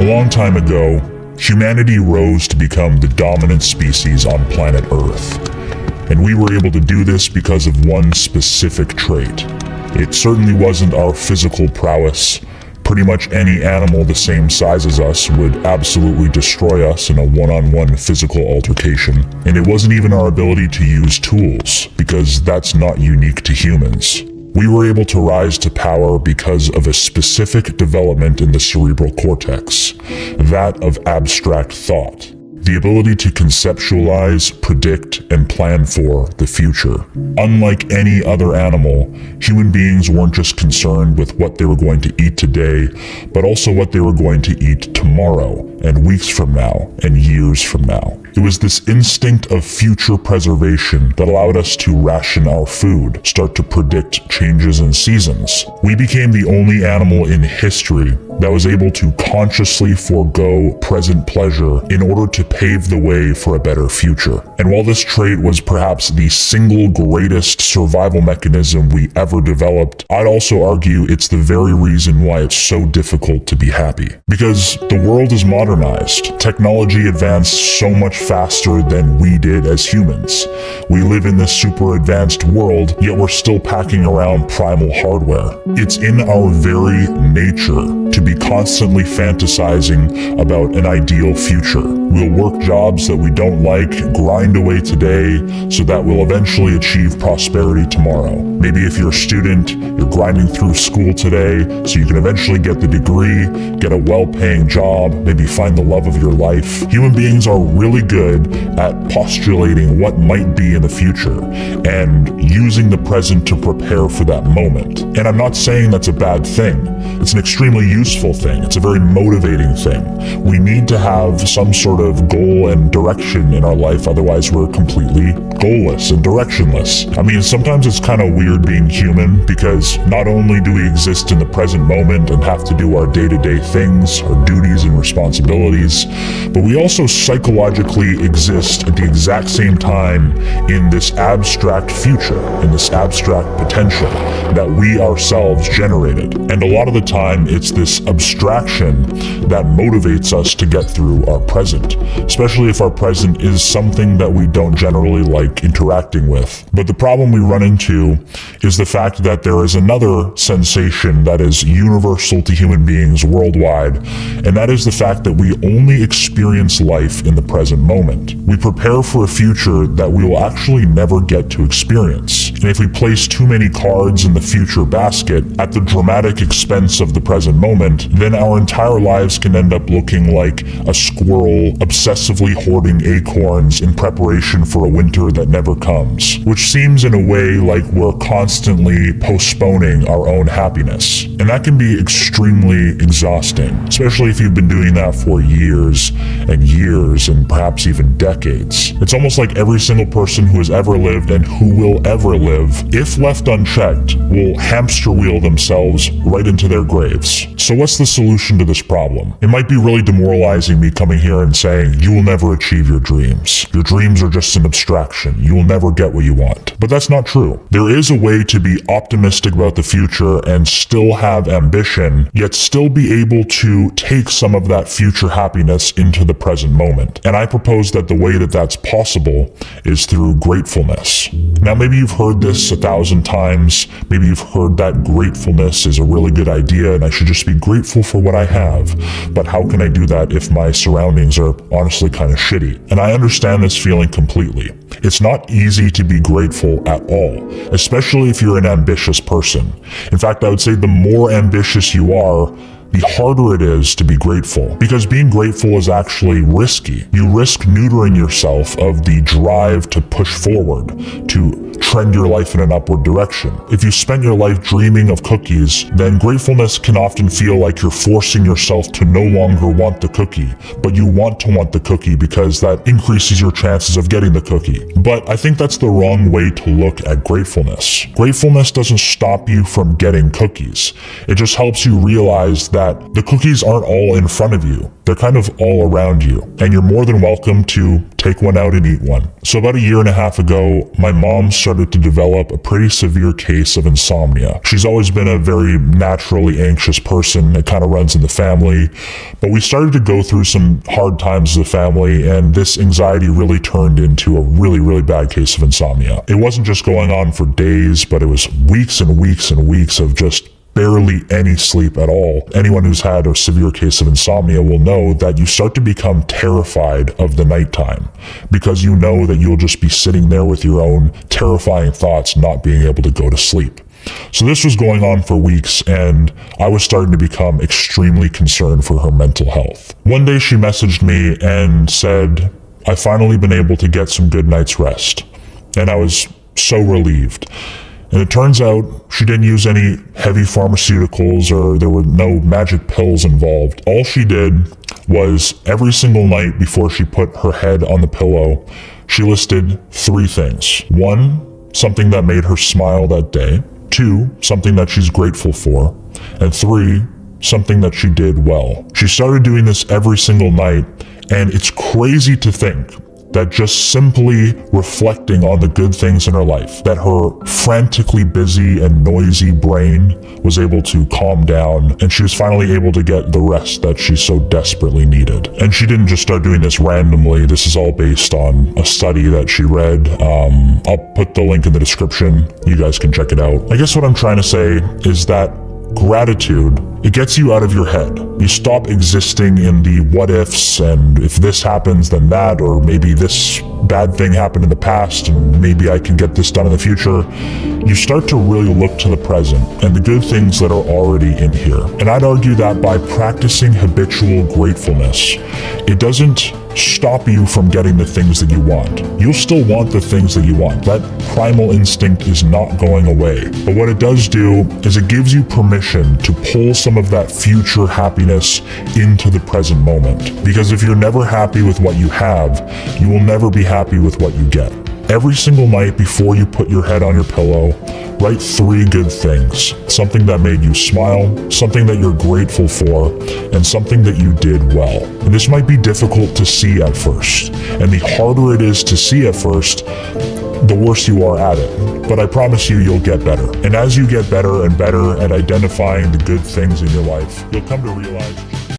A long time ago, humanity rose to become the dominant species on planet Earth. And we were able to do this because of one specific trait. It certainly wasn't our physical prowess. Pretty much any animal the same size as us would absolutely destroy us in a one-on-one physical altercation. And it wasn't even our ability to use tools, because that's not unique to humans. We were able to rise to power because of a specific development in the cerebral cortex, that of abstract thought. The ability to conceptualize, predict, and plan for the future. Unlike any other animal, human beings weren't just concerned with what they were going to eat today, but also what they were going to eat tomorrow, and weeks from now, and years from now. It was this instinct of future preservation that allowed us to ration our food, start to predict changes in seasons. We became the only animal in history that was able to consciously forego present pleasure in order to pave the way for a better future. And while this trait was perhaps the single greatest survival mechanism we ever developed, I'd also argue it's the very reason why it's so difficult to be happy. Because the world is modernized. Technology advanced so much faster than we did as humans. We live in this super advanced world, yet we're still packing around primal hardware. It's in our very nature to be constantly fantasizing about an ideal future. We'll work jobs that we don't like, grind away today, so that we'll eventually achieve prosperity tomorrow. Maybe if you're a student, you're grinding through school today, so you can eventually get the degree, get a well-paying job, maybe find the love of your life. Human beings are really good at postulating what might be in the future, and using the present to prepare for that moment. And I'm not saying that's a bad thing. It's an extremely useful thing. It's a very motivating thing. We need to have some sort of goal and direction in our life, otherwise we're completely goalless and directionless. I mean, sometimes it's kind of weird being human, because not only do we exist in the present moment and have to do our day-to-day things, our duties and responsibilities, but we also psychologically exist at the exact same time in this abstract future, in this abstract potential that we ourselves generated. And a lot of the time, it's this abstraction that motivates us to get through our present, especially if our present is something that we don't generally like interacting with. But the problem we run into is the fact that there is another sensation that is universal to human beings worldwide, and that is the fact that we only experience life in the present moment. We prepare for a future that we will actually never get to experience. And if we place too many cards in the future basket at the dramatic expense of the present moment, then our entire lives can end up looking like a squirrel obsessively hoarding acorns in preparation for a winter that never comes, which seems in a way like we're constantly postponing our own happiness. And that can be extremely exhausting, especially if you've been doing that for years and perhaps even decades. It's almost like every single person who has ever lived and who will ever live, if left unchecked, will hamster wheel themselves right into their graves. So what's the solution to this problem? It might be really demoralizing me coming here and saying, you will never achieve your dreams. Your dreams are just an abstraction. You will never get what you want. But that's not true. There is a way to be optimistic about the future and still have ambition, yet still be able to take some of that future happiness into the present moment. And I propose that the way that that's possible is through gratefulness. Now, maybe you've heard this 1,000 times. Maybe you've heard that gratefulness is a really good idea and I should just be grateful for what I have. But how can I do that if my surroundings are honestly kind of shitty? And I understand this feeling completely. It's not easy to be grateful at all, especially if you're an ambitious person. In fact, I would say the more ambitious you are, the harder it is to be grateful, because being grateful is actually risky. You risk neutering yourself of the drive to push forward, to trend your life in an upward direction. If you spent your life dreaming of cookies, then gratefulness can often feel like you're forcing yourself to no longer want the cookie, but you want to want the cookie because that increases your chances of getting the cookie. But I think that's the wrong way to look at gratefulness. Gratefulness doesn't stop you from getting cookies. It just helps you realize that that the cookies aren't all in front of you. They're kind of all around you, and you're more than welcome to take one out and eat one. So about 1.5 years ago, my mom started to develop a pretty severe case of insomnia. She's always been a very naturally anxious person. It kind of runs in the family, but we started to go through some hard times as a family, and this anxiety really turned into a really, really bad case of insomnia. It wasn't just going on for days, but it was weeks and weeks and weeks of just barely any sleep at all. Anyone who's had a severe case of insomnia will know that you start to become terrified of the nighttime because you know that you'll just be sitting there with your own terrifying thoughts, not being able to go to sleep. So this was going on for weeks, and I was starting to become extremely concerned for her mental health. One day she messaged me and said, "I've finally been able to get some good night's rest." And I was so relieved. And it turns out she didn't use any heavy pharmaceuticals, or there were no magic pills involved. All she did was every single night before she put her head on the pillow, she listed 3 things. 1, something that made her smile that day. 2, something that she's grateful for. And 3, something that she did well. She started doing this every single night, and it's crazy to think that just simply reflecting on the good things in her life, that her frantically busy and noisy brain was able to calm down, and she was finally able to get the rest that she so desperately needed. And she didn't just start doing this randomly. This is all based on a study that she read. I'll put the link in the description. You guys can check it out. I guess what I'm trying to say is that gratitude, it gets you out of your head. You stop existing in the what ifs, and if this happens then that, or maybe this bad thing happened in the past and maybe I can get this done in the future. You start to really look to the present and the good things that are already in here. And I'd argue that by practicing habitual gratefulness, it doesn't stop you from getting the things that you want. You'll still want the things that you want. That primal instinct is not going away. But what it does do is it gives you permission to pull some of that future happiness into the present moment. Because if you're never happy with what you have, you will never be happy with what you get. Every single night before you put your head on your pillow, write 3 good things. Something that made you smile, something that you're grateful for, and something that you did well. And this might be difficult to see at first. And the harder it is to see at first, the worse you are at it. But I promise you, you'll get better. And as you get better and better at identifying the good things in your life, you'll come to realize